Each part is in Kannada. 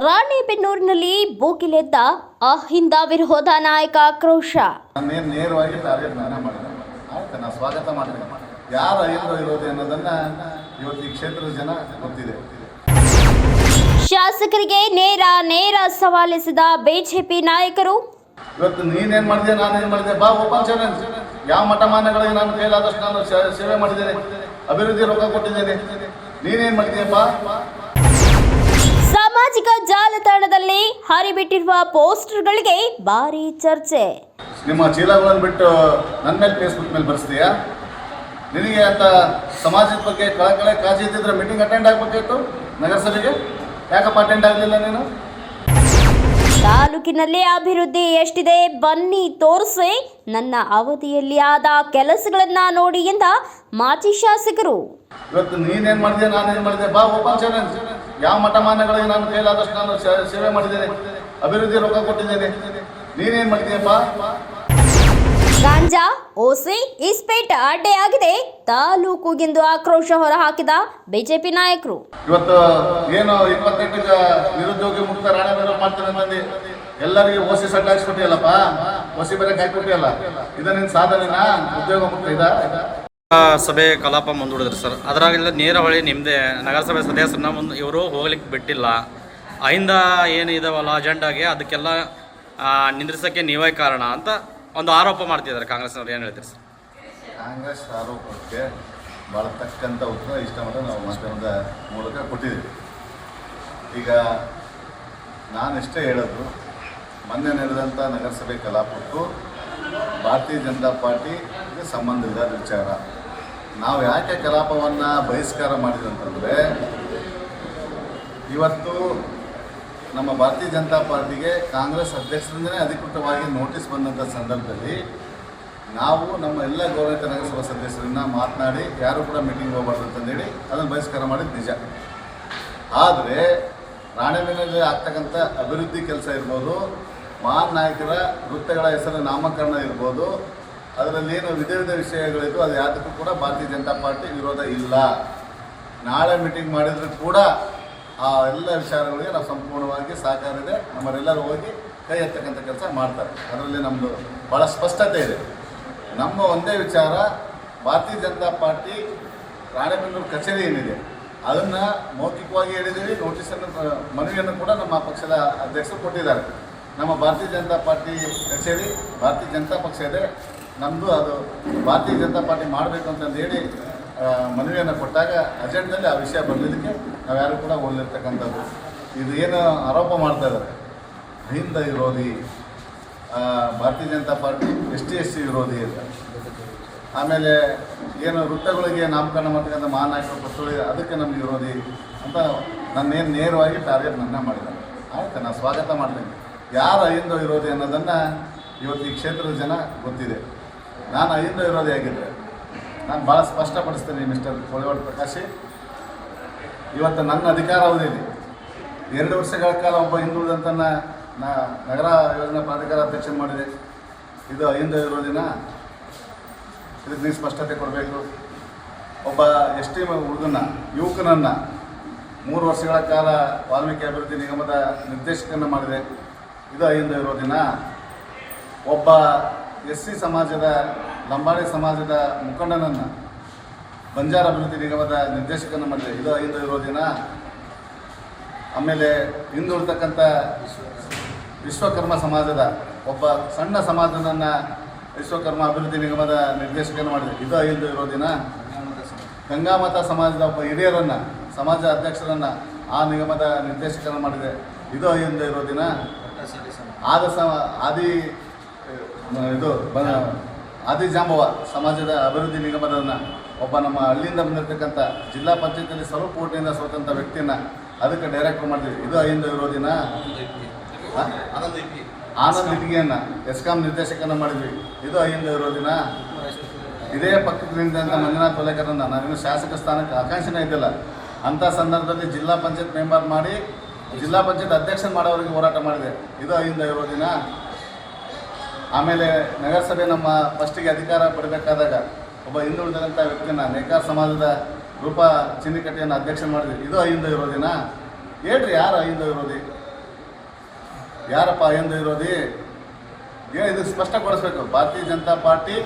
ರಾಣೆಬೆನ್ನೂರಿನಲ್ಲಿ ಭೂಗಿಲೆದ್ದ ಅಹಿಂದ ವಿರೋಧ ನಾಯಕ ಆಕ್ರೋಶ. ನೇರವಾಗಿ ಟಾರ್ಗೆಟ್ ನಾನೇ ಮಾಡಿದೆ. ಆಯ್ತು, ನಾನು ಸ್ವಾಗತ ಮಾಡ್ತೇನೆ. ಯಾರು ಅಹಿಂದ ವಿರೋಧಿ ಅನ್ನೋದನ್ನ ಇವತ್ತು ಈ ಕ್ಷೇತ್ರದ ಜನ ಗೊತ್ತಿದೆ. ಶಾಸಕರಿಗೆ ನೇರ ಸವಾಲಿಸಿದ ಬಿಜೆಪಿ ನಾಯಕರು. ಇವತ್ತು ನೀನೇನ್ ಮಾಡಿದೆ, ನಾನೇನ್ ಮಾಡಿದೆ, ಬಾ ಓಪನ್ ಚಾಲೆಂಜ್. ಯಾವ ಮಠ ಮಾನ್ಯಗಳಿಗೆ ನಾನು ಕೈಲಾದಷ್ಟು ನಾನು ಸೇವೆ ಮಾಡಿದ್ದೇನೆ, ಅಭಿವೃದ್ಧಿ ರೊಕ್ಕ ಕೊಟ್ಟಿದ್ದೇನೆ. ನೀನೇನ್ ಮಾಡಿದೆಯಪ್ಪ? ಸಾಮಾಜಿಕ ಜಾಲತಾಣದಲ್ಲಿ ಹರಿಬಿಟ್ಟಿರುವ ಪೋಸ್ಟರ್ಗಳಿಗೆ ಭಾರಿ ಚರ್ಚೆ. ನಿಮ್ಮ ಚೀಲಗಳನ್ನು ಬಿಟ್ಟು ನನ್ನ ಮೇಲೆ ಫೇಸ್ಬುಕ್ ಮೇಲೆ ಬರ್ಸ್ತೀಯಾ? ನಿನಗೆ ಅಂತ ಸಮಾಜದ ಬಗ್ಗೆ ಕಳಕಳೆ ಕಾಳಜಿ ಇದ್ದಿದ್ರೆ ಮೀಟಿಂಗ್ ಅಟೆಂಡ್ ಆಗಬೇಕಿತ್ತು ನಗರಸಭೆಗೆ. ಯಾಕಪ್ಪ ಅಟೆಂಡ್ ಆಗಲಿಲ್ಲ ನೀನು? ತಾಲೂಕಿನಲ್ಲಿ ಅಭಿವೃದ್ಧಿ ಎಷ್ಟಿದೆ ಬನ್ನಿ ತೋರಿಸಿ, ನನ್ನ ಅವಧಿಯಲ್ಲಿ ಆದ ಕೆಲಸಗಳನ್ನ ನೋಡಿ ಎಂದ ಮಾಜಿ ಶಾಸಕರು. ಇವತ್ತು ನೀನೇನ್ ಮಾಡಿದೆ, ನಾನೇನ್ ಮಾಡಿದೆ, ಬಾ ಓಪನ್ ಚಾಲೆಂಜ್. ಯಾವ ಮಠ ಮಾನ್ಯಗಳಿಗೆ ನಾನು ಕೈಲಾದಷ್ಟು ನಾನು ಸೇವೆ ಮಾಡಿದ್ದೇನೆ, ಅಭಿವೃದ್ಧಿ ರೊಕ್ಕ ಕೊಟ್ಟಿದ್ದೇನೆ. ನೀನೇನ್ ಮಾಡಿದೆಯಪ್ಪ? ಗಾಂಜಾ, ಓಸಿ, ಇಸ್ಪೇಟ್ ಅಡ್ಡೆಯಾಗಿದೆ ತಾಲೂಕುಗೆಂದು ಆಕ್ರೋಶ ಹೊರಹಾಕಿದ ಬಿಜೆಪಿ ನಾಯಕರು. ಇವತ್ತು ಏನು 28 ನಿರುದ್ಯೋಗಿ ಮುಕ್ತ ರಾಣೆಬೆನ್ನೂರು ಮಾಡ್ತೇನೆ ಅಂತಂದು ಎಲ್ಲರಿಗೂ ಓಸಿ ಸಡ್ಡ ಹಾಕ್ಸ್ಕೊಟ್ಟಿಯಲ್ಲಪ್ಪ, ಓಸಿ ಬೇರೆ ಕಾಯ್ಕೊಟ್ಟಿಯಲ್ಲ. ಇದು ನಿನ್ನ ಸಾಧನೆನಾ? ಉದ್ಯೋಗ ಮುಕ್ತ ಇದ ಸಭೆ ಕಲಾಪ ಮುಂದೂಡಿದ್ರು ಸರ್. ಅದರಾಗೆಲ್ಲ ನೇರವಾಗಿ ನಿಮ್ಮದೇ ನಗರಸಭೆ ಸದಸ್ಯರನ್ನ ಇವರು ಹೋಗ್ಲಿಕ್ಕೆ ಬಿಟ್ಟಿಲ್ಲ. ಅಹಿಂದ ಏನು ಇದಾವಲ್ಲ ಅಜೆಂಡಾಗೆ, ಅದಕ್ಕೆಲ್ಲ ನಿಂದ್ರಿಸೋಕ್ಕೆ ನೀವೇ ಕಾರಣ ಅಂತ ಒಂದು ಆರೋಪ ಮಾಡ್ತಿದ್ದಾರೆ ಕಾಂಗ್ರೆಸ್ನವ್ರು. ಏನು ಹೇಳ್ತೀರಿ ಸರ್? ಕಾಂಗ್ರೆಸ್ ಆರೋಪಕ್ಕೆ ಭಾಳ ತಕ್ಕಂಥ ಉತ್ತರ ಇಷ್ಟ ಮಾತ್ರ ನಾವು ಮಾಧ್ಯಮದ ಮೂಲಕ ಕೊಟ್ಟಿದ್ದೀವಿ. ಈಗ ನಾನೆಷ್ಟೇ ಹೇಳೋದು, ಮೊನ್ನೆ ನಡೆದಂಥ ನಗರಸಭೆ ಕಲಾಪಕ್ಕೂ ಭಾರತೀಯ ಜನತಾ ಪಾರ್ಟಿಗೆ ಸಂಬಂಧ ಇಲ್ಲದ ವಿಚಾರ. ನಾವು ಯಾಕೆ ಕಲಾಪವನ್ನು ಬಹಿಷ್ಕಾರ ಮಾಡಿದ್ವಿ ಅಂತಂದರೆ, ಇವತ್ತು ನಮ್ಮ ಭಾರತೀಯ ಜನತಾ ಪಾರ್ಟಿಗೆ ಕಾಂಗ್ರೆಸ್ ಅಧ್ಯಕ್ಷರಿಂದಲೇ ಅಧಿಕೃತವಾಗಿ ನೋಟಿಸ್ ಬಂದಂಥ ಸಂದರ್ಭದಲ್ಲಿ ನಾವು ನಮ್ಮ ಎಲ್ಲ ಗೌರವಿತ ನಗರಸಭಾ ಸದಸ್ಯರನ್ನ ಮಾತನಾಡಿ ಯಾರು ಕೂಡ ಮೀಟಿಂಗ್ ಹೋಗಬಾರ್ದು ಅಂತಂದೇಳಿ ಅದನ್ನು ಬಹಿಷ್ಕಾರ ಮಾಡಿದ್ದು ನಿಜ. ಆದರೆ ರಾಣೆಬೆನ್ನೂರಲ್ಲಿ ಆಗ್ತಕ್ಕಂಥ ಅಭಿವೃದ್ಧಿ ಕೆಲಸ ಇರ್ಬೋದು, ಮಹಾನ್ ನಾಯಕರ ವೃತ್ತಗಳ ಹೆಸರು ನಾಮಕರಣ ಇರ್ಬೋದು, ಅದರಲ್ಲಿ ಏನು ವಿಧ ವಿಷಯಗಳಿದ್ದು ಅದು ಯಾವುದಕ್ಕೂ ಕೂಡ ಭಾರತೀಯ ಜನತಾ ಪಾರ್ಟಿ ವಿರೋಧ ಇಲ್ಲ. ನಾಳೆ ಮೀಟಿಂಗ್ ಮಾಡಿದರೂ ಕೂಡ ಆ ಎಲ್ಲ ವಿಚಾರಗಳಿಗೆ ನಾವು ಸಂಪೂರ್ಣವಾಗಿ ಸಹಕಾರ ಇದೆ. ನಮ್ಮರೆಲ್ಲರೂ ಹೋಗಿ ಕೈ ಎತ್ತಕ್ಕಂಥ ಕೆಲಸ ಮಾಡ್ತಾರೆ. ಅದರಲ್ಲಿ ನಮ್ಮದು ಭಾಳ ಸ್ಪಷ್ಟತೆ ಇದೆ. ನಮ್ಮ ಒಂದೇ ವಿಚಾರ, ಭಾರತೀಯ ಜನತಾ ಪಾರ್ಟಿ ರಾಣೆಬೆನ್ನೂರು ಕಚೇರಿ ಏನಿದೆ ಅದನ್ನು ಮೌಖಿಕವಾಗಿ ಹೇಳಿದ್ದೀವಿ. ನೋಟಿಸನ್ನು ಮನವಿಯನ್ನು ಕೂಡ ನಮ್ಮ ಪಕ್ಷದ ಅಧ್ಯಕ್ಷರು ಕೊಟ್ಟಿದ್ದಾರೆ. ನಮ್ಮ ಭಾರತೀಯ ಜನತಾ ಪಾರ್ಟಿ ಕಚೇರಿ ಭಾರತೀಯ ಜನತಾ ಪಕ್ಷ ಇದೆ, ನಮ್ಮದು ಅದು ಭಾರತೀಯ ಜನತಾ ಪಾರ್ಟಿ ಮಾಡಬೇಕು ಅಂತಂದು ಹೇಳಿ ಮನವಿಯನ್ನು ಕೊಟ್ಟಾಗ ಅಜೆಂಡಲ್ಲಿ ಆ ವಿಷಯ ಬರಲಿದ್ದಕ್ಕೆ ನಾವು ಯಾರು ಕೂಡ ಓದಲಿರ್ತಕ್ಕಂಥದ್ದು. ಇದು ಏನು ಆರೋಪ ಮಾಡ್ತಾ ಇದ್ದಾರೆ, ಅಹಿಂದ ವಿರೋಧಿ, ಭಾರತೀಯ ಜನತಾ ಪಾರ್ಟಿ ST ವಿರೋಧಿ ಅಂತ, ಆಮೇಲೆ ಏನು ವೃತ್ತಗಳಿಗೆ ನಾಮಕರಣ ಮಾಡ್ತಕ್ಕಂಥ ಮಹಾನಾಯಕರು ಪಕ್ಷಗಳು ಅದಕ್ಕೆ ನಮಗೆ ವಿರೋಧಿ ಅಂತ ನನ್ನೇನು ನೇರವಾಗಿ ಟಾರ್ಗೆಟ್ ನನ್ನ ಮಾಡಿದ್ದಾರೆ. ಆಯ್ತು, ನಾನು ಸ್ವಾಗತ ಮಾಡ್ತೇನೆ. ಯಾರು ಅಹಿಂದ ವಿರೋಧಿ ಅನ್ನೋದನ್ನು ಇವತ್ತು ಈ ಕ್ಷೇತ್ರದ ಜನ ಗೊತ್ತಿದೆ. ನಾನು ಅಹಿಂದ ವಿರೋಧಿ ಆಗಿದ್ದರೆ ನಾನು ಭಾಳ ಸ್ಪಷ್ಟಪಡಿಸ್ತೇನೆ. ಮಿಸ್ಟರ್ ಕೋಳಿವಾಡ ಪ್ರಕಾಶ್, ಇವತ್ತು ನನ್ನ ಅಧಿಕಾರ ಅವಧಿಯಲ್ಲಿ 2 ವರ್ಷಗಳ ಕಾಲ ಒಬ್ಬ ಹಿಂದುಳಿದಂಥ ನಗರ ಯೋಜನಾ ಪ್ರಾಧಿಕಾರ ಅಧ್ಯಕ್ಷ ಮಾಡಿದೆ. ಇದು ಅಹಿಂದ ವಿರೋಧಿನ? ಇದಕ್ಕೆ ನೀವು ಸ್ಪಷ್ಟತೆ ಕೊಡಬೇಕು. ಒಬ್ಬ ST ಹುಡುಗನ ಯುವಕನನ್ನು 3 ವರ್ಷಗಳ ಕಾಲ ವಾಲ್ಮೀಕಿ ಅಭಿವೃದ್ಧಿ ನಿಗಮದ ನಿರ್ದೇಶಕನ ಮಾಡಿದೆ. ಇದು ಅಹಿಂದ ವಿರೋಧಿನ? ಒಬ್ಬ SC ಸಮಾಜದ ಲಂಬಾಡಿ ಸಮಾಜದ ಮುಖಂಡನನ್ನು ಬಂಜಾರ ಅಭಿವೃದ್ಧಿ ನಿಗಮದ ನಿರ್ದೇಶಕನ ಮಾಡಿದೆ. ಇದು ಅಹಿಂದ ವಿರೋಧಿನ? ಆಮೇಲೆ ಹಿಂದುಳಿತಕ್ಕಂಥ ವಿಶ್ವಕರ್ಮ ಸಮಾಜದ ಒಬ್ಬ ಸಣ್ಣ ಸಮಾಜದನ್ನು ವಿಶ್ವಕರ್ಮ ಅಭಿವೃದ್ಧಿ ನಿಗಮದ ನಿರ್ದೇಶಕನ ಮಾಡಿದೆ. ಇದು ಅಹಿಂದ ವಿರೋಧಿನ? ಗಂಗಾಮತ ಸಮಾಜದ ಒಬ್ಬ ಹಿರಿಯರನ್ನು ಸಮಾಜ ಅಧ್ಯಕ್ಷರನ್ನು ಆ ನಿಗಮದ ನಿರ್ದೇಶಕನ ಮಾಡಿದೆ. ಇದು ಅಹಿಂದ ವಿರೋಧಿನ? ಆದಿಜಾಂಬವ ಸಮಾಜದ ಅಭಿವೃದ್ಧಿ ನಿಗಮದನ್ನು ಒಬ್ಬ ನಮ್ಮ ಹಳ್ಳಿಯಿಂದ ಬಂದಿರತಕ್ಕಂಥ ಜಿಲ್ಲಾ ಪಂಚಾಯತಿಯಲ್ಲಿ ಸ್ವಲ್ಪ ಓಟಿನಿಂದ ಸೋತಂಥ ವ್ಯಕ್ತಿಯನ್ನು ಅದಕ್ಕೆ ಡೈರೆಕ್ಟರ್ ಮಾಡಿದ್ವಿ. ಇದು ಅಹಿಂದ ವಿರೋಧಿನ? ಆನಂದ್ ಇಟ್ಗಿಯನ್ನು ಎಸ್ಕಾಂ ನಿರ್ದೇಶಕನ ಮಾಡಿದ್ವಿ. ಇದು ಅಹಿಂದ ವಿರೋಧಿನ? ಇದೇ ಪಕ್ಕದಿಂದ ಮಂಜುನಾಥ್ ವಲೇಕರನ್ನು ನಾವಿನ್ನು ಶಾಸಕ ಸ್ಥಾನಕ್ಕೆ ಆಕಾಂಕ್ಷೆನೇ ಇದ್ದಿಲ್ಲ ಅಂಥ ಸಂದರ್ಭದಲ್ಲಿ ಜಿಲ್ಲಾ ಪಂಚಾಯತ್ ಮೆಂಬರ್ ಮಾಡಿ ಜಿಲ್ಲಾ ಪಂಚಾಯತ್ ಅಧ್ಯಕ್ಷ ಮಾಡೋವರಿಗೆ ಹೋರಾಟ ಮಾಡಿದೆ. ಇದು ಅಹಿಂದ ವಿರೋಧಿನ? ಆಮೇಲೆ ನಗರಸಭೆ ನಮ್ಮ ಫಸ್ಟಿಗೆ ಅಧಿಕಾರ ಪಡಬೇಕಾದಾಗ ಒಬ್ಬ ಹಿಂದುಳಿದಂಥ ವ್ಯಕ್ತಿಯನ್ನು ನೇಕಾರ ಸಮಾಜದ ರೂಪ ಚಿನ್ನಿಕಟ್ಟೆಯನ್ನು ಅಧ್ಯಕ್ಷ ಮಾಡಿದ್ವಿ. ಇದು ಅಹಿಂದ ವಿರೋಧಿನ? ಹೇಳ್ರಿ, ಯಾರು ಅಹಿಂದ ವಿರೋಧಿ? ಯಾರಪ್ಪ ಎಂದು ವಿರೋಧಿ? ಏನು ಇದು ಸ್ಪಷ್ಟಪಡಿಸ್ಬೇಕು. ಭಾರತೀಯ ಜನತಾ ಪಾರ್ಟಿ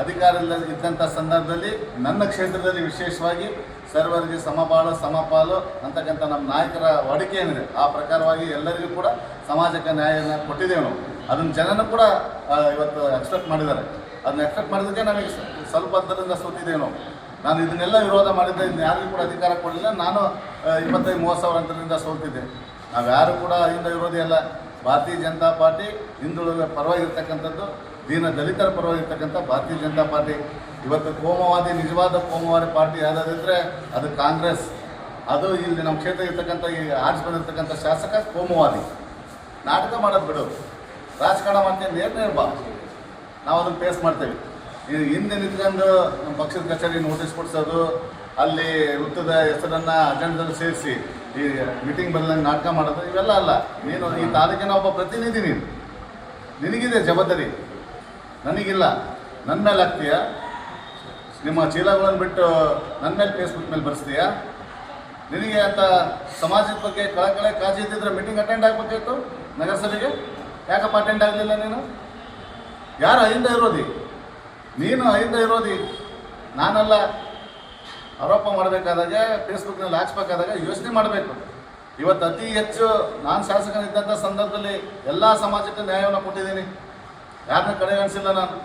ಅಧಿಕಾರದಲ್ಲಿ ಇದ್ದಂಥ ಸಂದರ್ಭದಲ್ಲಿ ನನ್ನ ಕ್ಷೇತ್ರದಲ್ಲಿ ವಿಶೇಷವಾಗಿ ಸರ್ವರಿಗೆ ಸಮಬಾಳು ಸಮಪಾಲು ಅಂತಕ್ಕಂಥ ನಮ್ಮ ನಾಯಕರ ವಾಡಿಕೆ ಏನಿದೆ ಆ ಪ್ರಕಾರವಾಗಿ ಎಲ್ಲರಿಗೂ ಕೂಡ ಸಮಾಜಕ್ಕೆ ನ್ಯಾಯವನ್ನು ಕೊಟ್ಟಿದ್ದೇವೆ ನಾವು. ಅದನ್ನು ಜನನೂ ಕೂಡ ಇವತ್ತು ಎಕ್ಸ್ಪೆಕ್ಟ್ ಮಾಡಿದ್ದಾರೆ. ಅದನ್ನ ಎಕ್ಸ್ಪೆಕ್ಟ್ ಮಾಡಿದ್ದಕ್ಕೆ ನಮಗೆ ಸ್ವಲ್ಪ ಅಂತರದಿಂದ ಸೋತಿದ್ದೇವೆ ನಾವು. ನಾನು ಇದನ್ನೆಲ್ಲ ವಿರೋಧ ಮಾಡಿದ್ದೆ, ಇನ್ನು ಯಾರಿಗೂ ಕೂಡ ಅಧಿಕಾರ ಕೊಡಲಿಲ್ಲ. ನಾನು 25-30 ಸಾವಿರ ಅಂತರದಿಂದ ಸೋಲ್ತಿದ್ದೆ. ನಾವು ಯಾರು ಕೂಡ ಹಿಂದೆ ವಿರೋಧಿ ಅಲ್ಲ. ಭಾರತೀಯ ಜನತಾ ಪಾರ್ಟಿ ಹಿಂದುಳಿದ ಪರವಾಗಿರ್ತಕ್ಕಂಥದ್ದು, ದೀನ ದಲಿತರ ಪರವಾಗಿರ್ತಕ್ಕಂಥ ಭಾರತೀಯ ಜನತಾ ಪಾರ್ಟಿ. ಇವತ್ತು ಕೋಮುವಾದಿ, ನಿಜವಾದ ಕೋಮುವಾದಿ ಪಾರ್ಟಿ ಯಾವುದಾದಿದ್ರೆ ಅದು ಕಾಂಗ್ರೆಸ್. ಅದು ಇಲ್ಲಿ ನಮ್ಮ ಕ್ಷೇತ್ರ ಇರ್ತಕ್ಕಂಥ ಈ ಆರ್ಟ್ಸ್ ಬಂದಿರ್ತಕ್ಕಂಥ ಶಾಸಕ ಕೋಮುವಾದಿ. ನಾಟಕ ಮಾಡೋದು ಬಿಡು, ರಾಜಕಾರಣ ಮಾಡ್ತೀನಿ ನೇರ ಬಾ, ನಾವು ಅದನ್ನು ಫೇಸ್ ಮಾಡ್ತೇವೆ. ಹಿಂದೆ ನಿಂತ್ಕೊಂಡು ನಮ್ಮ ಪಕ್ಷದ ಕಚೇರಿ ನೋಟಿಸ್ ಕೊಡಿಸೋದು, ಅಲ್ಲಿ ವೃತ್ತದ ಹೆಸರನ್ನು ಅಜೆಂಡದಲ್ಲಿ ಸೇರಿಸಿ ಈ ಮೀಟಿಂಗ್ ಬಂದಂಗೆ ನಾಟಕ ಮಾಡೋದು ಇವೆಲ್ಲ ಅಲ್ಲ. ನೀನು ಈ ತಾಲೂಕಿನ ಒಬ್ಬ ಪ್ರತಿನಿಧಿ, ನಿನಗಿದೆ ಜವಾಬ್ದಾರಿ, ನನಗಿಲ್ಲ. ನನ್ನ ಮೇಲೆ ಹಾಕ್ತೀಯ, ನಿಮ್ಮ ಚೀಲಗಳನ್ನು ಬಿಟ್ಟು ನನ್ನ ಮೇಲೆ ಫೇಸ್ಬುಕ್ ಮೇಲೆ ಬರ್ಸ್ತೀಯಾ? ನಿನಗೆ ಅಂತ ಸಮಾಜದ ಬಗ್ಗೆ ಕಳಕಳೆ ಕಾಳಜಿ ಇದ್ದಿದ್ರೆ ಮೀಟಿಂಗ್ ಅಟೆಂಡ್ ಆಗಬೇಕಾಯ್ತು ನಗರಸಭೆಗೆ. ಯಾಕಪ್ಪ ಅಟೆಂಡ್ ಆಗಲಿಲ್ಲ ನೀನು? ಯಾರು ಅಹಿಂದ ವಿರೋಧಿ? ನೀನು ಅಹಿಂದ ವಿರೋಧಿ, ನಾನಲ್ಲ. ಆರೋಪ ಮಾಡಬೇಕಾದಾಗ ಫೇಸ್ಬುಕ್ನಲ್ಲಿ ಹಾಕ್ಸ್ಬೇಕಾದಾಗ ಯೋಚನೆ ಮಾಡಬೇಕು. ಇವತ್ತು ಅತಿ ಹೆಚ್ಚು ನಾನು ಶಾಸಕನಿದ್ದಂಥ ಸಂದರ್ಭದಲ್ಲಿ ಎಲ್ಲ ಸಮಾಜಕ್ಕೆ ನ್ಯಾಯವನ್ನು ಕೊಟ್ಟಿದ್ದೀನಿ, ಯಾರನ್ನ ಕಡೆಗಣಿಸಿಲ್ಲ ನಾನು.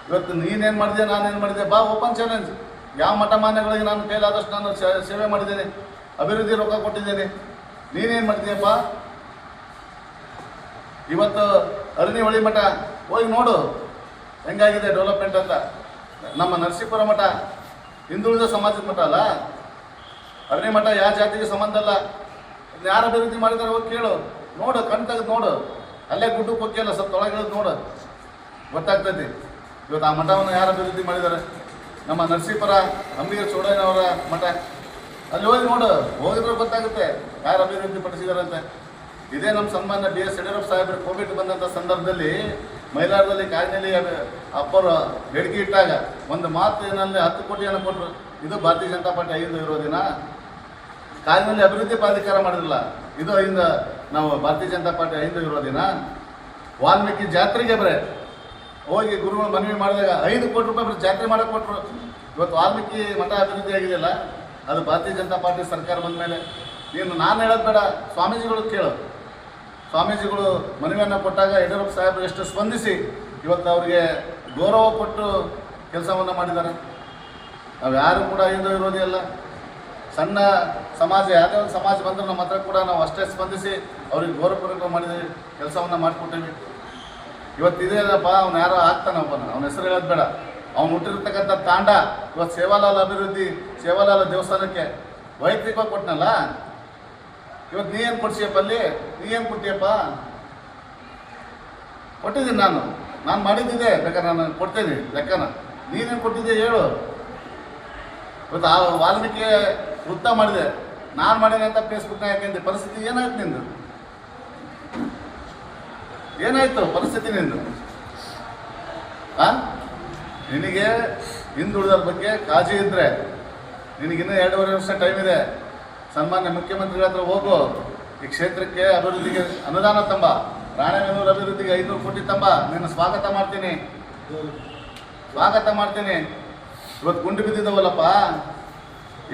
ಇವತ್ತು ನೀನೇನು ಮಾಡಿದೆ, ನಾನೇನು ಮಾಡಿದೆ, ಬಾ ಓಪನ್ ಚಾಲೆಂಜ್. ಯಾವ ಮಠ ಮಾನ್ಯಗಳಿಗೆ ನಾನು ಕೈಲಾದಷ್ಟು ನಾನು ಸೇವೆ ಮಾಡಿದ್ದೇನೆ, ಅಭಿವೃದ್ಧಿ ರೊಕ್ಕ ಕೊಟ್ಟಿದ್ದೇನೆ. ನೀನೇನು ಮಾಡ್ತೀಯಪ್ಪ? ಇವತ್ತು ಅರಳಿ ಹೊಳಿ ಮಠ ಹೋಗಿ ನೋಡು ಹೆಂಗಾಗಿದೆ ಡೆವಲಪ್ಮೆಂಟ್ ಅಂತ. ನಮ್ಮ ನರಸೀಪುರ ಮಠ ಹಿಂದುಳಿದ ಸಮಾಜದ ಮಠ ಅಲ್ಲ, ಅರಳಿ ಮಠ ಯಾವ ಜಾತಿಗೆ ಸಂಬಂಧ ಅಲ್ಲ. ಯಾರು ಅಭಿವೃದ್ಧಿ ಮಾಡಿದ್ದಾರೆ ಹೋಗಿ ಕೇಳು, ನೋಡು, ಕಣ್ ತೆಗೆದು ನೋಡು. ಅಲ್ಲೇ ಗುಡ್ಡಕ್ಕೆ ಹೋಗಿಲ್ಲ, ಸ್ವಲ್ಪ ತೊಳಗಿಳಿದು ನೋಡು, ಗೊತ್ತಾಗ್ತೈತಿ. ಇವತ್ತು ಆ ಮಠವನ್ನು ಯಾರು ಅಭಿವೃದ್ಧಿ ಮಾಡಿದ್ದಾರೆ? ನಮ್ಮ ನರಸೀಪುರ ಅಂಬಿಗರ ಚೋಡಯ್ಯನವರ ಮಠ, ಅಲ್ಲಿ ಹೋಗಿ ನೋಡು, ಹೋಗಿದ್ರೆ ಗೊತ್ತಾಗುತ್ತೆ ಯಾರು ಅಭಿವೃದ್ಧಿ ಪಡಿಸಿದ್ದಾರೆ ಅಂತ. ಇದೇ ನಮ್ಮ ಸನ್ಮಾನ್ಯ BS ಯಡಿಯೂರಪ್ಪ ಸಾಹೇಬರು ಕೋವಿಡ್ ಬಂದಂಥ ಸಂದರ್ಭದಲ್ಲಿ ಮೈಲಾರದಲ್ಲಿ ಕಾಯಿನಲ್ಲಿ ಅಪ್ಪರು ಬೇಡಿಕೆ ಇಟ್ಟಾಗ ಒಂದು ಮಾತು ಏನಲ್ಲಿ 10 ಕೋಟಿಯನ್ನು ಕೊಟ್ಟರು. ಇದು ಭಾರತೀಯ ಜನತಾ ಪಾರ್ಟಿ ಅಹಿಂದ ವಿರೋಧಿನ? ಕಾಯಿನಲ್ಲಿ ಅಭಿವೃದ್ಧಿ ಪ್ರಾಧಿಕಾರ ಮಾಡಿರಲಿಲ್ಲ, ಇದು ಅಹಿಂದ? ನಾವು ಭಾರತೀಯ ಜನತಾ ಪಾರ್ಟಿ ಅಹಿಂದ ವಿರೋಧಿನ? ವಾಲ್ಮೀಕಿ ಜಾತ್ರೆಗೆ ಬರೇ ಹೋಗಿ ಗುರುಗಳು ಮನವಿ ಮಾಡಿದಾಗ 5 ಕೋಟಿ ರೂಪಾಯಿ ಬರೀ ಜಾತ್ರೆ ಮಾಡೋಕೆ ಕೊಟ್ಟರು. ಇವತ್ತು ವಾಲ್ಮೀಕಿ ಮಠ ಅಭಿವೃದ್ಧಿ ಆಗಿದೆಯಲ್ಲ, ಅದು ಭಾರತೀಯ ಜನತಾ ಪಾರ್ಟಿ ಸರ್ಕಾರ ಬಂದ ಮೇಲೆ. ನೀನು ನಾನು ಹೇಳೋದು ಬೇಡ, ಸ್ವಾಮೀಜಿಗಳು ಕೇಳು. ಸ್ವಾಮೀಜಿಗಳು ಮನವಿಯನ್ನು ಕೊಟ್ಟಾಗ ಯಡಿಯೂರಪ್ಪ ಸಾಹೇಬರು ಎಷ್ಟು ಸ್ಪಂದಿಸಿ ಇವತ್ತು ಅವರಿಗೆ ಗೌರವ ಕೊಟ್ಟು ಕೆಲಸವನ್ನು ಮಾಡಿದ್ದಾರೆ. ನಾವು ಯಾರು ಕೂಡ ಹಿಂದೂ ವಿರೋಧಿ ಅಲ್ಲ. ಸಣ್ಣ ಸಮಾಜ, ಯಾವುದೇ ಒಂದು ಸಮಾಜ ಬಂದರೂ ನಮ್ಮ ಹತ್ರ ಕೂಡ ನಾವು ಅಷ್ಟೇ ಸ್ಪಂದಿಸಿ ಅವ್ರಿಗೆ ಗೌರವಪೂರ್ವಕ ಮಾಡಿದ ಕೆಲಸವನ್ನು ಮಾಡಿಕೊಟ್ಟೇವಿ. ಇವತ್ತು ಇದೇನಪ್ಪ, ಅವ್ನು ಯಾರೋ ಆಗ್ತಾನೆ ಒಬ್ಬನ, ಅವನ ಹೆಸರು ಹೇಳೋದು ಬೇಡ. ಅವ್ನು ಹುಟ್ಟಿರ್ತಕ್ಕಂಥ ತಾಂಡ ಇವತ್ತು ಸೇವಾಲಾಲ್ ಅಭಿವೃದ್ಧಿ, ಸೇವಾಲಾಲ್ ದೇವಸ್ಥಾನಕ್ಕೆ ವೈಯಕ್ತಿಕವಾಗಿ ಕೊಟ್ಟನಲ್ಲ. ಇವತ್ತು ನೀ ಏನು ಕೊಡ್ಸಿಯಪ್ಪ ಅಲ್ಲಿ? ನೀ ಏನು ಕೊಟ್ಟಿಯಪ್ಪ? ಕೊಟ್ಟಿದ್ದೀನಿ ನಾನು ಮಾಡಿದ್ದಿದೆ, ಬೇಕಾದ್ರೆ ನಾನು ಕೊಡ್ತೇನೆ ಲೆಕ್ಕನ. ನೀನೇನು ಕೊಟ್ಟಿದ್ದೆ ಹೇಳು. ಇವತ್ತು ಆ ವಾಲ್ಮೀಕಿ ವೃತ್ತ ಮಾಡಿದೆ, ನಾನು ಮಾಡೇನೆ ಅಂತ ಫೇಸ್ಬುಕ್ನ ಯಾಕೆಂದ್ರೆ ಪರಿಸ್ಥಿತಿ ಏನಾಯ್ತು ನಿಂದು? ಏನಾಯ್ತು ಪರಿಸ್ಥಿತಿ ನಿಂದು? ನಿನಗೆ ಹಿಂದುಳಿದರ ಬಗ್ಗೆ ಕಾಳಜಿ ಇದ್ದರೆ ನಿನಗಿನ್ನೂ 2.5 ವರ್ಷ ಟೈಮ್ ಇದೆ. ಸನ್ಮಾನ್ಯ ಮುಖ್ಯಮಂತ್ರಿಗಳ ಹತ್ರ ಹೋಗು, ಈ ಕ್ಷೇತ್ರಕ್ಕೆ ಅಭಿವೃದ್ಧಿಗೆ ಅನುದಾನ ತಂಬ, ರಾಣೆಬೆನ್ನೂರು ಅಭಿವೃದ್ಧಿಗೆ 500 ಕೋಟಿ ತಂಬ, ನಿನ್ನ ಸ್ವಾಗತ ಮಾಡ್ತೀನಿ. ಇವತ್ತು ಗುಂಡು ಬಿದ್ದಿದ್ದವಲ್ಲಪ್ಪ.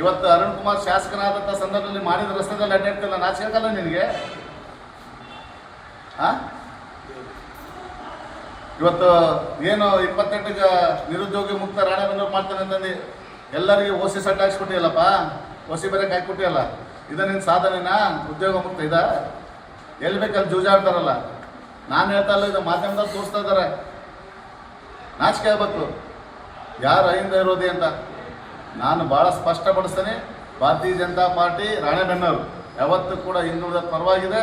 ಇವತ್ತು ಅರುಣ್ ಕುಮಾರ್ ಶಾಸಕನಾದಂಥ ಸಂದರ್ಭದಲ್ಲಿ ಮಾಡಿದ ರಸ್ತೆದಲ್ಲಿ ಅಡ್ಡಾಡ್ತಿಲ್ಲ, ನಾಚಿಕಲ್ಲ ನಿನಗೆ? ಇವತ್ತು ಏನು 28ಕ್ಕೆ ನಿರುದ್ಯೋಗಿ ಮುಕ್ತ ರಾಣೆಬೆನ್ನೂರು ಮಾಡ್ತಾನೆ ಅಂತಂದು ಎಲ್ಲರಿಗೆ ಓಸಿ ಸಟ್ಟ ಹಾಕ್ಸ್ಕೊಟ್ಟಿಯಲ್ಲಪ್ಪ, ಓಸಿ ಬೇರೆ ಹಾಕಿಕೊಟ್ಟಿಯಲ್ಲ. ಇದು ನಿನ್ನ ಸಾಧನೆನಾ? ಉದ್ಯೋಗ ಮುಕ್ತ ಇದ? ಎಲ್ಲಿ ಬೇಕಲ್ಲಿ ಜೂಜಾಡ್ತಾರಲ್ಲ. ನಾನು ಹೇಳ್ತಾ ಇಲ್ಲ, ಇದು ಮಾಧ್ಯಮದಲ್ಲಿ ತೋರಿಸ್ತಾ ಇದ್ದಾರೆ. ನಾಚಿಕೆ ಆಗ್ಬೇಕು ಯಾರು ಅಹಿಂದ ವಿರೋಧಿ ಅಂತ. ನಾನು ಭಾಳ ಸ್ಪಷ್ಟಪಡಿಸ್ತೇನೆ, ಭಾರತೀಯ ಜನತಾ ಪಾರ್ಟಿ ರಾಣೆಬೆನ್ನೂರು ಯಾವತ್ತೂ ಕೂಡ ಹಿಂದುಳಿದ ಪರವಾಗಿದೆ.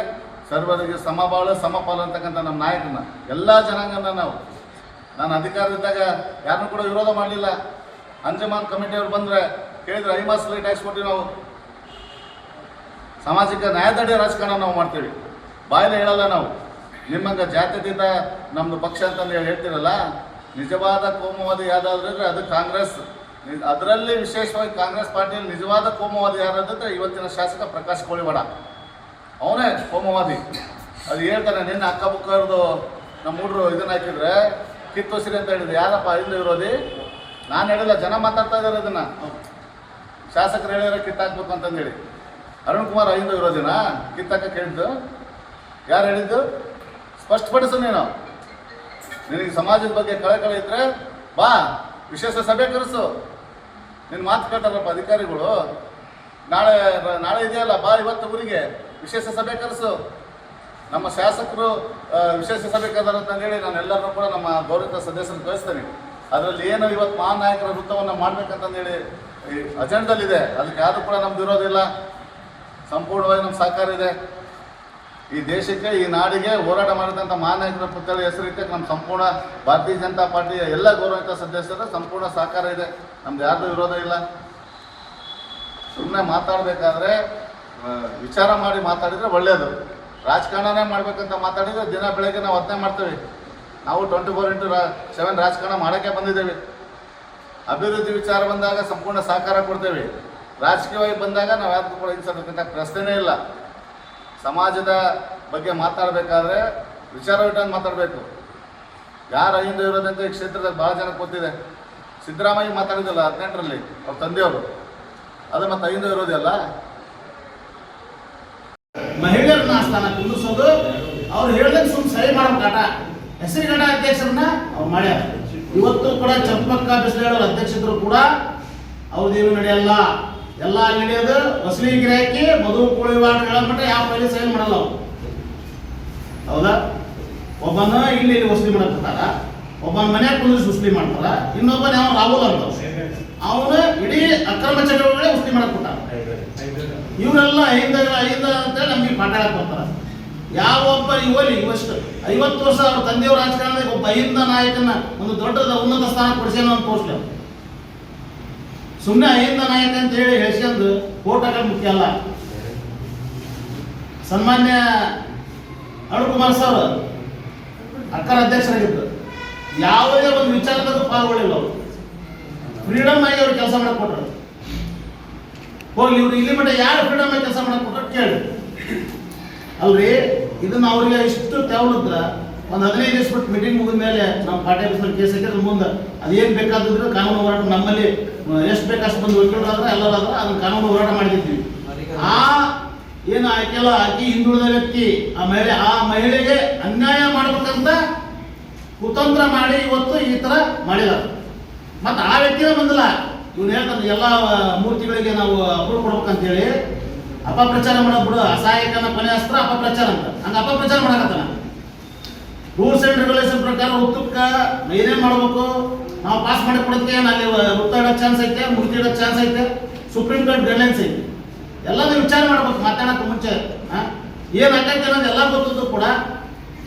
ಸರ್ವರಿಗೆ ಸಮಬಾಳು ಸಮಪಾಲು ಅಂತಕ್ಕಂಥ ನಮ್ಮ ನಾಯಕನ ಎಲ್ಲ ಜನಾಂಗನ ನಾನು ಅಧಿಕಾರದಿದ್ದಾಗ ಯಾರನ್ನೂ ಕೂಡ ವಿರೋಧ ಮಾಡಲಿಲ್ಲ. ಅಂಜಮಾನ್ ಕಮಿಟಿಯವ್ರು ಬಂದರೆ ಕೇಳಿದ್ರೆ 5 ಮಾಸ ಟ್ಯಾಕ್ಸ್ ಕೊಟ್ಟು ನಾವು ಸಾಮಾಜಿಕ ನ್ಯಾಯದಡಿ ರಾಜಕಾರಣ ನಾವು ಮಾಡ್ತೀವಿ. ಬಾಯಲ್ಲಿ ಹೇಳಲ್ಲ ನಾವು. ನಿಮ್ಮಂಗೆ ಜಾತ್ಯತೀತ ನಮ್ಮದು ಪಕ್ಷ ಅಂತಂದು ಹೇಳ್ತೀರಲ್ಲ, ನಿಜವಾದ ಕೋಮುವಾದಿ ಯಾವುದಾದ್ರೆ ಅದು ಕಾಂಗ್ರೆಸ್. ಅದರಲ್ಲಿ ವಿಶೇಷವಾಗಿ ಕಾಂಗ್ರೆಸ್ ಪಾರ್ಟಿಯಲ್ಲಿ ನಿಜವಾದ ಕೋಮುವಾದಿ ಯಾರಾದ್ರೆ ಇವತ್ತಿನ ಶಾಸಕ ಪ್ರಕಾಶ್ ಕೋಳಿವಾಡ, ಅವನೇ ಕೋಮುವಾದಿ. ಅದು ಹೇಳ್ತಾನೆ, ನಿನ್ನ ಅಕ್ಕ ಬುಕ್ಕವ್ರದ್ದು ನಮ್ಮ ಹುಡ್ರು ಇದನ್ನ ಹಾಕಿದ್ರೆ ಕಿತ್ತೋಸಿರಿ ಅಂತ ಹೇಳಿದ್ರು. ಯಾರಪ್ಪ ಇಲ್ಲಿ ವಿರೋಧಿ? ನಾನು ಹೇಳಿಲ್ಲ, ಜನ ಮಾತಾಡ್ತಾ ಇದ್ದಾರೆ. ಇದನ್ನು ಶಾಸಕರು ಹೇಳಿದ್ರೆ ಕಿತ್ತಾಕ್ಬೇಕು ಅಂತಂದೇಳಿ. ಅರುಣ್ ಕುಮಾರ್ ಅಹಿಂದ ವಿರೋಧಿನ ಕಿತ್ತಾಕ ಕೇಳಿದ್ದು? ಯಾರು ಹೇಳಿದ್ದು? ಸ್ಪಷ್ಟಪಡಿಸು. ನಿನಗೆ ಸಮಾಜದ ಬಗ್ಗೆ ಕಳಕಳಿ ಇದ್ದರೆ ಬಾ, ವಿಶೇಷ ಸಭೆ ಕರೆಸು. ನಿನ್ನ ಮಾತು ಕೇಳ್ತಾರಪ್ಪ ಅಧಿಕಾರಿಗಳು. ನಾಳೆ ಇದೆಯಲ್ಲ, ಬಾ ಇವತ್ತು ಊರಿಗೆ ವಿಶೇಷ ಸಭೆ ಕರೆಸು. ನಮ್ಮ ಶಾಸಕರು ವಿಶೇಷ ಸಭೆ ಕರೆದಾರೆ ಅಂತಂದೇಳಿ ನಾನು ಎಲ್ಲರನ್ನೂ ಕೂಡ ನಮ್ಮ ಗೌರವಿತ ಸದಸ್ಯರನ್ನು ಕಳಿಸ್ತೇನೆ. ಅದರಲ್ಲಿ ಏನು ಇವತ್ತು ಮಹಾನ್ ನಾಯಕರ ವೃತ್ತವನ್ನು ಮಾಡಬೇಕಂತಂದೇಳಿ ಈ ಅಜೆಂಡದಲ್ಲಿದೆ. ಅದಕ್ಕೆ ಯಾರು ಕೂಡ ನಮ್ದು ವಿರೋಧ ಇಲ್ಲ, ಸಂಪೂರ್ಣವಾಗಿ ನಮ್ಮ ಸಹಕಾರ ಇದೆ. ಈ ದೇಶಕ್ಕೆ, ಈ ನಾಡಿಗೆ ಹೋರಾಟ ಮಾಡಿದಂಥ ಮಹಾನ್ ನಾಯಕರ ಪುತ್ಥಳಿ ಹೆಸರಿಟ್ಟಕ್ಕೆ ನಮ್ಮ ಸಂಪೂರ್ಣ ಭಾರತೀಯ ಜನತಾ ಪಾರ್ಟಿಯ ಎಲ್ಲ ಗೌರವಿತ ಸದಸ್ಯರ ಸಂಪೂರ್ಣ ಸಹಕಾರ ಇದೆ. ನಮ್ದು ಯಾರ್ದು ವಿರೋಧ ಇಲ್ಲ. ಸುಮ್ಮನೆ ಮಾತಾಡಬೇಕಾದ್ರೆ ವಿಚಾರ ಮಾಡಿ ಮಾತಾಡಿದರೆ ಒಳ್ಳೆಯದು. ರಾಜಕಾರಣನೇ ಮಾಡಬೇಕಂತ ಮಾತಾಡಿದರೆ ದಿನ ಬೆಳಗ್ಗೆ ನಾವು ಅದನ್ನೇ ಮಾಡ್ತೇವೆ. ನಾವು 24/7 ರಾಜಕಾರಣ ಮಾಡೋಕ್ಕೆ ಬಂದಿದ್ದೇವೆ. ಅಭಿವೃದ್ಧಿ ವಿಚಾರ ಬಂದಾಗ ಸಂಪೂರ್ಣ ಸಹಕಾರ ಕೊಡ್ತೇವೆ. ರಾಜಕೀಯವಾಗಿ ಬಂದಾಗ ನಾವು ಯಾರಿಗೂ ಕೂಡ ಹಿಂಸಕ್ಕಂಥ ಪ್ರಶ್ನೆನೇ ಇಲ್ಲ. ಸಮಾಜದ ಬಗ್ಗೆ ಮಾತಾಡಬೇಕಾದ್ರೆ ವಿಚಾರವಿಟ್ಟಂದು ಮಾತಾಡಬೇಕು. ಯಾರು ಅಹಿಂದ ವಿರೋಧ ಅಂತ ಈ ಕ್ಷೇತ್ರದಲ್ಲಿ ಭಾಳ ಜನಕ್ಕೆ ಗೊತ್ತಿದೆ. ಸಿದ್ದರಾಮಯ್ಯ ಮಾತಾಡಿದಲ್ಲ 18ರಲ್ಲಿ ಅವ್ರ ತಂದೆಯವರು, ಅದು ಮತ್ತು ಅಹಿಂದ ವಿರೋಧಿ ಅಲ್ಲ. ಮಹಿಳೆಯರನ್ನ ಸ್ಥಾನ ಕುಂದಿಸೋದು, ಅವ್ರು ಹೇಳ್ದಂಗೆ ಸುಮ್ಮನೆ ಸರಿ ಮಾಡ್ಬೇಕಾಟ. ಹೆಸರು ಗಂಡ ಅಧ್ಯಕ್ಷರನ್ನ ಅವ್ರು ಮಾಡ್ಯಾರ. ಇವತ್ತು ಕೂಡ ಚಂಪಕ್ಕ ಬಿಸಿಲೇಳವ್ರ ಅಧ್ಯಕ್ಷರು ಕೂಡ ಅವ್ರದ್ದೇನು ನಡೆಯಲ್ಲ. ಎಲ್ಲ ನಡೆಯೋದು ವಸೂಲಿ ಗಿರಾಕಿ, ಮಧು ಕೋಳಿವಾಡ ಹೇಳಮಟ್ಟ ಯಾವ ಪೈಲಿ ಸೈನ್ ಮಾಡಲ್ಲ ಅವ್ರು. ಹೌದಾ? ಒಬ್ಬನ ಇಲ್ಲಿ ವಸೂಲಿ ಮಾಡಕ್ತಾರ, ಒಬ್ಬನ ಮನ್ಯಾಗ ಕುಂದಿಸಿ ವಸೂಲಿ ಮಾಡ್ತಾರ, ಇನ್ನೊಬ್ಬನ ಯಾವ ರಾಹುಲ್ ಅಂತ ಅವನು ಇಡೀ ಅಕ್ರಮ ಚಟುವಟಿಕೆ ವಸೂಲಿ ಮಾಡಕ್ ಕೊಟ್ಟಾರ. ಇವರೆಲ್ಲ ಐದ ಅಂತೇಳಿ ನಮ್ಗೆ ಪಾಠ ಬರ್ತಾರ. ಯಾವೊಬ್ಬ ಇವಲ್ಲಿ ಇವಷ್ಟು 50 ವರ್ಷ ಅವ್ರ ತಂದೆಯವ್ರ ರಾಜಕಾರಣದಾಗ ಒಬ್ಬ ಅಹಿಂದ ನಾಯಕನ ಒಂದು ದೊಡ್ಡದ ಉನ್ನತ ಸ್ಥಾನ ಕೊಡಿಸ್ಯಾನ ಅಂತ ತೋರಿಸ್ಲಿ. ಸುಮ್ಮನೆ ಅಹಿಂದ ನಾಯಕ ಅಂತ ಹೇಳಿ ಹೇಳ್ಸ್ಕೊಂಡು ಓಟ್ ಹಾಕೋದು ಮುಖ್ಯ ಅಲ್ಲ. ಸನ್ಮಾನ್ಯ ಅರುಣ್ ಕುಮಾರ್ ಸರ್ ಅಕ್ಕರ ಅಧ್ಯಕ್ಷರಾಗಿದ್ದು ಯಾವುದೇ ಒಂದು ವಿಚಾರದಾಗ ಪಾಲ್ಗೊಳ್ಳಿಲ್ಲ. ಅವರು ಫ್ರೀಡಮ್ ಆಗಿ ಅವ್ರು ಕೆಲಸ ಮಾಡಕ್ ಕೊಟ್ಟರು. ಹೋಗ್ಲಿ, ಇವ್ರು ಇಲ್ಲಿ ಮಟ್ಟ ಯಾರು ಫ್ರೀಡಮ್ ಆಗಿ ಕೆಲಸ ಮಾಡಕ್ ಕೊಟ್ಟರು ಕೇಳಿ. ಅಲ್ರಿ, ಇದನ್ನ ಅವ್ರಿಗೆ ಇಷ್ಟು ತೆವಳಿದ್ರ ಒಂದು 15 ದಿವಸ ಬಿಟ್ಟು ಮೀಟಿಂಗ್ ಮುಗಿದ ಮೇಲೆ ನಮ್ಮ ಪಾರ್ಟಿ ಆಫೀಸಲ್ಲಿ ಕೇಸ್ ಹಾಕಿದ್ರೆ ಮುಂದೆ ಅದೇನು ಬೇಕಾದಿದ್ರು ಕಾನೂನು ಹೋರಾಟ ನಮ್ಮಲ್ಲಿ ಎಷ್ಟು ಬೇಕಷ್ಟು ಬಂದು ವಕೀಲರಾದ್ರೆ ಎಲ್ಲರಾದ್ರೆ ಅದನ್ನ ಕಾನೂನು ಹೋರಾಟ ಮಾಡಿದ್ದೀವಿ. ಆ ಏನು ಆಕೆಲ್ಲ ಆಕಿ ಹಿಂದುಳಿದ ವ್ಯಕ್ತಿ, ಆ ಮಹಿಳೆಗೆ ಅನ್ಯಾಯ ಮಾಡ್ಬೇಕಂತ ಕುತಂತ್ರ ಮಾಡಿ ಇವತ್ತು ಈ ಥರ ಮಾಡಿದ್ದಾರೆ. ಮತ್ತು ಆ ವ್ಯಕ್ತಿನೇ ಬಂದಿಲ್ಲ. ಇವ್ನು ಹೇಳ್ತಾನೆ ಎಲ್ಲ ಮೂರ್ತಿಗಳಿಗೆ ನಾವು ಅಪ್ರೂವ್ ಕೊಡ್ಬೇಕಂತೇಳಿ ಅಪಪ್ರಚಾರ ಮಾಡೋದು ಬಿಡು. ಅಸಹಾಯಕನ ಕೊನೆ ಅಸ್ತ್ರ ಅಪಪ್ರಚಾರ ಅಂತ. ಹಂಗೆ ಅಪಪ್ರಚಾರ ಮಾಡಕತ್ತಾನ. ರೂಲ್ಸ್ ಆ್ಯಂಡ್ ರೆಗ್ಯುಲೇಷನ್ ಪ್ರಕಾರ ಉತ್ತಕ್ಕೆ ಏನೇನು ಮಾಡಬೇಕು ನಾವು ಪಾಸ್ ಮಾಡಿ ಕೊಡುತ್ತೆ. ಅಲ್ಲಿ ವೃತ್ತ ಇಡೋ ಚಾನ್ಸ್ ಐತೆ, ಮೂರ್ತಿ ಇಡೋ ಚಾನ್ಸ್ ಐತೆ, ಸುಪ್ರೀಂ ಕೋರ್ಟ್ ಗೈಡ್ಲೈನ್ಸ್ ಐತೆ. ಎಲ್ಲದೂ ವಿಚಾರ ಮಾಡ್ಬೇಕು ಮಾತಾಡೋಕ್ಕೆ ಮುಂಚೆ. ಏನು ಆಗತ್ತೆ ಅನ್ನೋದು ಎಲ್ಲ ಗೊತ್ತಿದ್ದು ಕೂಡ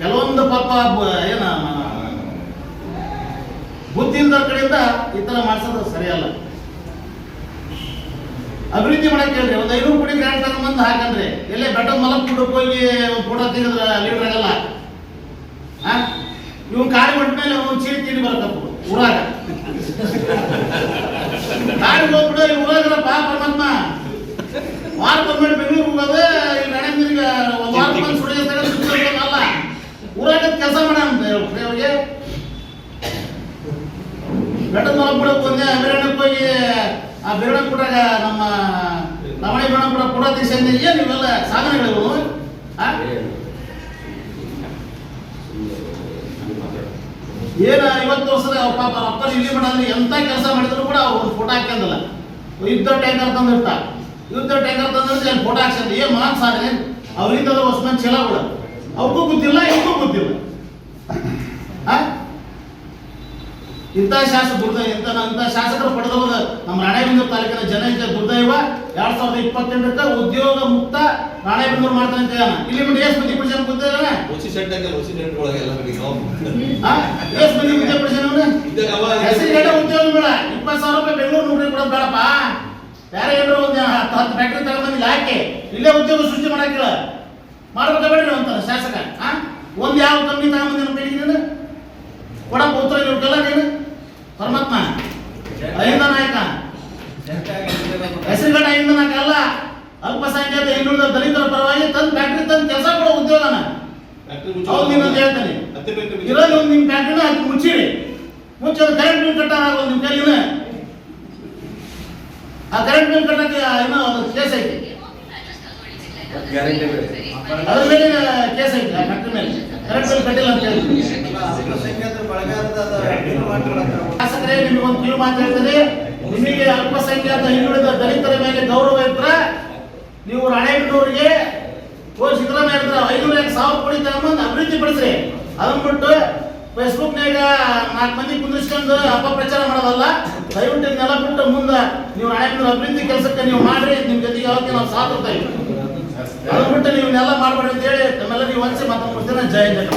ಕೆಲವೊಂದು ಪಾಪ ಏನು ಬುದ್ಧಿಯಿಂದ ಕಡೆಯಿಂದ ಈ ಥರ ಮಾಡಿಸೋದು ಸರಿಯಲ್ಲ. ಅಭಿವೃದ್ಧಿ ಮಾಡಕ್ಕೆ ಹೇಳ್ರಿ. ಒಂದು 500 ಕೋಟಿ ಗ್ರಾಂಟ್ ತಗೊಂಡ್ಬಂದು ಹಾಕಂದ್ರೆ ಎಲ್ಲೇ ಬೆಟ್ಟದ ಮಲಕ್ ಕುಡಕ್ಕೆ ಹೋಗಿ ಒಂದು ಫೋಟೋ ತೆಗೆದ್ರೆ ಲೀಡರ್ ಆಗಲ್ಲ. ಇವ್ನು ಕಾಡಿ ಬಿಟ್ಟ ಮೇಲೆ ಒಂದು ಚೀರಿ ತಿಂಡಿ ಬರತ್ತಪ್ಪ ಊರಾಗ. ಕಾಡಿಗೆ ಹೋಗ್ಬಿಡು, ಇಲ್ಲಿ ಊರಾಗಪ್ಪ ಪರಮಾತ್ಮ ವಾರ ಬಂದ್ಮೇಲೆ ಬೆಂಗಳೂರಿಗೆ ಹೋಗೋದು, ಇಲ್ಲಿ ನಡೆಂದಿರಿಗೆ ಒಂದು ವಾರ ಬಂದು ಸುಡಿಯೋಲ್ಲ. ಊರಾಗ ಕೆಲಸ ಮಾಡಂತ ಹೇಳ್ರಿ ಅವ್ರಿಗೆ. ಬೆಟ್ಟದ ಮಲಕ್ ಬಿಡಕ್ಕೆ ಒಂದೇ ಅಭಿರಣಕ್ಕೆ ಹೋಗಿ ಆ ಬಿರಣ ಕೂಡಾಗ ನಮ್ಮ ನವಣಿ ಬಿರಣ ಕೂಡ ಕೂಡ ದೇಶದಿಂದ ಏನು ಇವೆಲ್ಲ ಸಾಧನೆಗಳು. ಏನು 50 ವರ್ಷದ ಪಾಪ ಅಪ್ಪ ಇಲ್ಲಿ ಮಾಡೋದು ಎಂಥ ಕೆಲಸ ಮಾಡಿದ್ರು ಕೂಡ ಅವ್ರು ಒಂದು ಫೋಟೋ ಹಾಕ್ಯಂದಲ್ಲ. ಯುದ್ಧ ಟ್ಯಾಂಕರ್ ತಂದಿರ್ತಾರೆ, ಯುದ್ಧ ಟ್ಯಾಂಕರ್ ತಂದ್ರೆ ಅಲ್ಲಿ ಫೋಟೋ ಹಾಕ್ಸಂದ ಏನು ಮಾತು ಸಾಧನೆ. ಅವರಿಂದ ಹೊಸಮನ್ ಚಲ ಕೂಡ ಅವ್ರಿಗೂ ಗೊತ್ತಿಲ್ಲ, ಇವ್ರಿಗೂ ಗೊತ್ತಿಲ್ಲ. ಇಂಥ ಶಾಸಕರು ಪಡೆದವರು ನಮ್ಮ ರಾಣೆಬೆನ್ನೂರು ತಾಲೂಕಿನ ಜನತೆ ದುರ್ದೈವ. 2028ಕ್ಕೆ ಉದ್ಯೋಗ ಮುಕ್ತ ರಾಣೆಬೆನ್ನೂರು ಮಾಡ್ತಾನೆ ಅಂತ ಹೇಳ. ಇಲ್ಲಿ ನೋಡಿ ಎಷ್ಟು ಮಂದಿ ಪರ್ಸೆಂಟ್ ಗೊತ್ತಿಲ್ಲ, ಎಷ್ಟು ಮಂದಿ ವಿದ್ಯಾ ಪರ್ಸೆಂಟ್ ಹೆಸರುಗಡೆ ಉದ್ಯೋಗ ಬೇಡ. 20,000 ರೂಪಾಯಿ ಬೆಂಗಳೂರು ನೌಕರಿ ಕೊಡೋದು ಬೇಡಪ್ಪ. ಬೇರೆ ಏನಾದ್ರು ಒಂದು 10 ಫ್ಯಾಕ್ಟ್ರಿ ತಗೊಂಡ್ಬಂದಿಲ್ಲ ಹಾಕಿ ಇಲ್ಲೇ ಉದ್ಯೋಗ ಸೃಷ್ಟಿ ಮಾಡಕ್ಕಿಲ್ಲ ಮಾಡ್ಬೇಕ ಬೇಡ್ರಿ ಅಂತಾನೆ ಶಾಸಕ. ಒಂದು ಯಾವ ಕಂಪ್ನಿ ತಗೊಂಡ್ಬಂದಿನ ಬೆಳಿಗ್ಗೆ ನೀನು ಕೊಡಕ್ಕೆ ಉತ್ತರ ಇರ್ಬೇಕಲ್ಲ ನೀನು. ಪರಮಾತ್ಮ ಅಹಿಂದ ನಾಯಕ, ಹೆಸರುಗಡೆ ಅಹಿಂದ ನಾಯಕ ಅಲ್ಲ. ಅಲ್ಪಸಂಖ್ಯಾತ ಹಿಂದುಳಿದ ದಲಿತರ ಪರವಾಗಿ ತಂದು ಫ್ಯಾಕ್ಟ್ರಿ ತಂದು ಕೆಲಸ ಕೊಡೋ ಉದ್ಯೋಗನ ಹೌದು ನೀನಂತ ಹೇಳ್ತಾನೆ ಇರೋದು ಒಂದು ನಿಮ್ಮ ಫ್ಯಾಕ್ಟ್ರಿನ ಅದಕ್ಕೆ ಮುಚ್ಚಿರಿ ಮುಚ್ಚೋದು ಕರೆಂಟ್ ಬಿಲ್ ಕಟ್ಟಾಗೋದು ನಿಮ್ಮ ಕೈಲಿನ ಆ ಕರೆಂಟ್ ಬಿಲ್ ಕಟ್ಟಕ್ಕೆ ಇನ್ನೂ ಒಂದು ಕೇಸ್ ಐತಿ ಅದ್ರ ಮೇಲೆ ಕೇಸ್ ಐತಿ ಆ ಫ್ಯಾಕ್ಟ್ರಿ ಮೇಲೆ ಕರೆಂಟ್ ಬಿಲ್ ಕಟ್ಟಿಲ್ಲ ಅಂತ ಹೇಳಿ ಶಾಸಕರೇ ನಿಮಗೆ ಒಂದು ಕಿರು ಮಾತು ಹೇಳ್ತದೆ ನಿಮಗೆ ಅಲ್ಪಸಂಖ್ಯಾತ ಹಿಂದುಳಿದ ದಲಿತರ ಮೇಲೆ ಗೌರವ ಇದ್ರೆ ನೀವು ರಾಣೆಬೆನ್ನೂರಿಗೆ ಸಿದ್ದರಾಮಯ್ಯ ಇರ್ತಾರೆ 500,000 ಕೋಟಿ ತಗೊಂಡು ಅಭಿವೃದ್ಧಿ ಪಡಿಸ್ರಿ ಅದನ್ನ ಬಿಟ್ಟು ಫೇಸ್ಬುಕ್ನಾಗ 4 ಮಂದಿ ಕುಂದಿಸ್ಕೊಂಡು ಅಪಪ್ರಚಾರ ಮಾಡೋದಲ್ಲ ದಯವಿಟ್ಟು ಇದನ್ನೆಲ್ಲ ಬಿಟ್ಟು ಮುಂದೆ ನೀವು ರಾಣೆಬೆನ್ನೂರು ಅಭಿವೃದ್ಧಿ ಕೆಲಸಕ್ಕೆ ನೀವು ಮಾಡ್ರಿ ನಿಮ್ಮ ಜೊತೆಗೆ ಯಾವತ್ತೇ ನಾವು ಸಾಥ್ ಕೊಡ್ತಾ ಇದ್ದೀವಿ ಅದನ್ನ ಬಿಟ್ಟು ನೀವು ಇದನ್ನೆಲ್ಲ ಮಾಡಬೇಡಿ ಅಂತ ಹೇಳಿ ತಮ್ಮೆಲ್ಲ ನೀವು ವಂಚೆ ಮಾತಾಡ್ಕೊಡ್ತೀರ ಜಯ ಜಯ